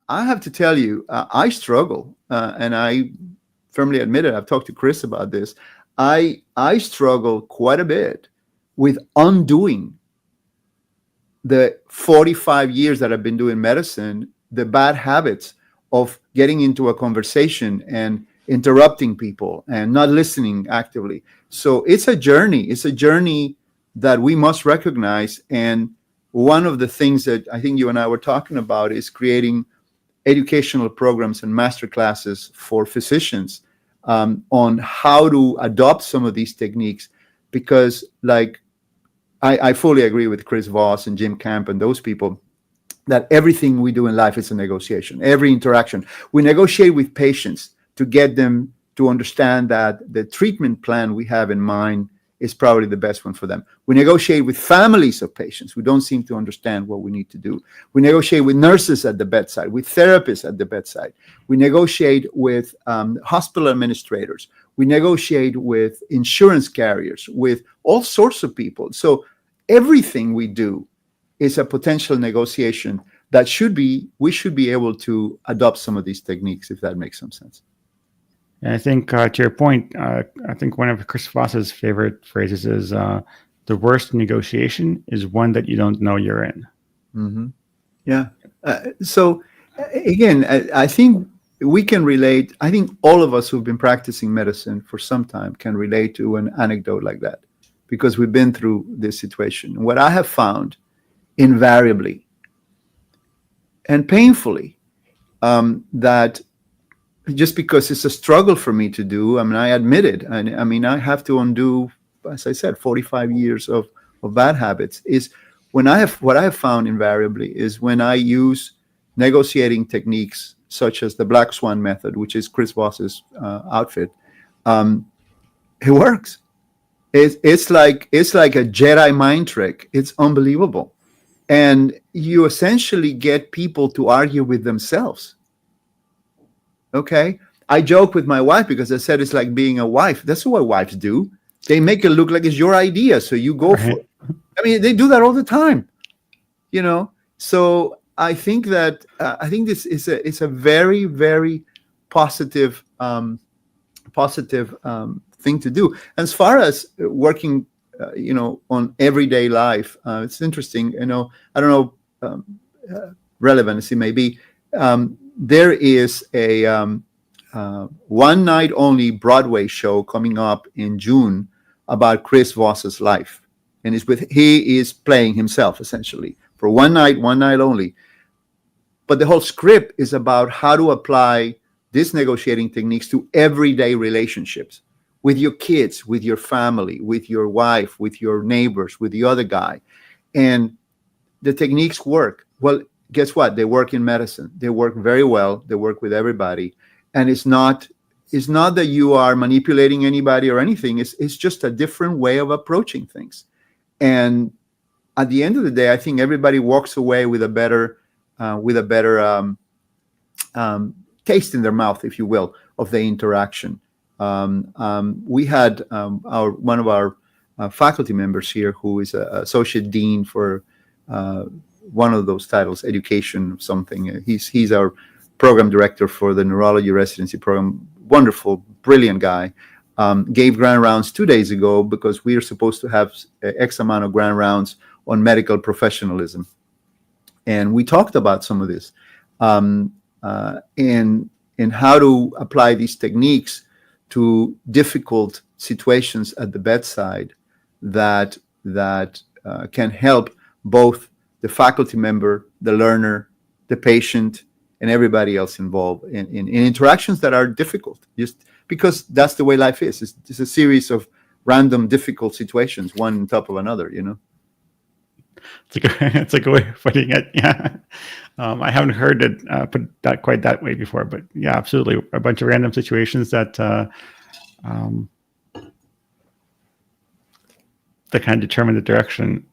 I have to tell you, I struggle, and I firmly admit it. I've talked to Chris about this. I struggle quite a bit with undoing the 45 years that I've been doing medicine, the bad habits of getting into a conversation and interrupting people and not listening actively. So it's a journey. It's a journey that we must recognize. And one of the things that I think you and I were talking about is creating educational programs and master classes for physicians on how to adopt some of these techniques. Because, like, I fully agree with Chris Voss and Jim Camp and those people that everything we do in life is a negotiation. Every interaction, we negotiate with patients to get them to understand that the treatment plan we have in mind is probably the best one for them. We negotiate with families of patients who don't seem to understand what we need to do. We negotiate with nurses at the bedside, with therapists at the bedside. We negotiate with hospital administrators. We negotiate with insurance carriers, with all sorts of people. So everything we do is a potential negotiation that we should be able to adopt some of these techniques, if that makes some sense. And I think to your point, I think one of Chris Voss's favorite phrases is the worst negotiation is one that you don't know you're in. Mm-hmm. Yeah. So again, I think we can relate. I think all of us who've been practicing medicine for some time can relate to an anecdote like that because we've been through this situation. What I have found invariably and painfully that just because it's a struggle for me to do, I mean, I admit it. I mean, I have to undo, as I said, 45 years of bad habits. Is what I have found invariably is when I use negotiating techniques such as the Black Swan method, which is Chris Voss's outfit, it works. It's like a Jedi mind trick. It's unbelievable. And you essentially get people to argue with themselves. Okay, I joke with my wife because I said it's like being a wife. That's what wives do. They make it look like it's your idea, so you go for it. I mean, they do that all the time, you know. So I think that this is a very, very positive thing to do. As far as working, on everyday life, it's interesting. You know, I don't know, relevant as it may be. There is a one night only Broadway show coming up in June about Chris Voss's life. And he is playing himself essentially for one night only. But the whole script is about how to apply these negotiating techniques to everyday relationships with your kids, with your family, with your wife, with your neighbors, with the other guy. And the techniques work. Well, guess what? They work in medicine. They work very well. They work with everybody. And it's not that you are manipulating anybody or anything. It's just a different way of approaching things. And at the end of the day, I think everybody walks away with a better taste in their mouth, if you will, of the interaction. We had one of our faculty members here who is an associate dean for one of those titles, education something. He's our program director for the neurology residency program. Wonderful, brilliant guy. Gave grand rounds 2 days ago because we are supposed to have X amount of grand rounds on medical professionalism. And we talked about some of this in how to apply these techniques to difficult situations at the bedside that can help both the faculty member, the learner, the patient, and everybody else involved in interactions that are difficult, just because that's the way life is. It's a series of random, difficult situations, one on top of another, you know? It's a good way of putting it. Yeah. I haven't heard it put that quite that way before, but yeah, absolutely. A bunch of random situations that kind of determine the direction.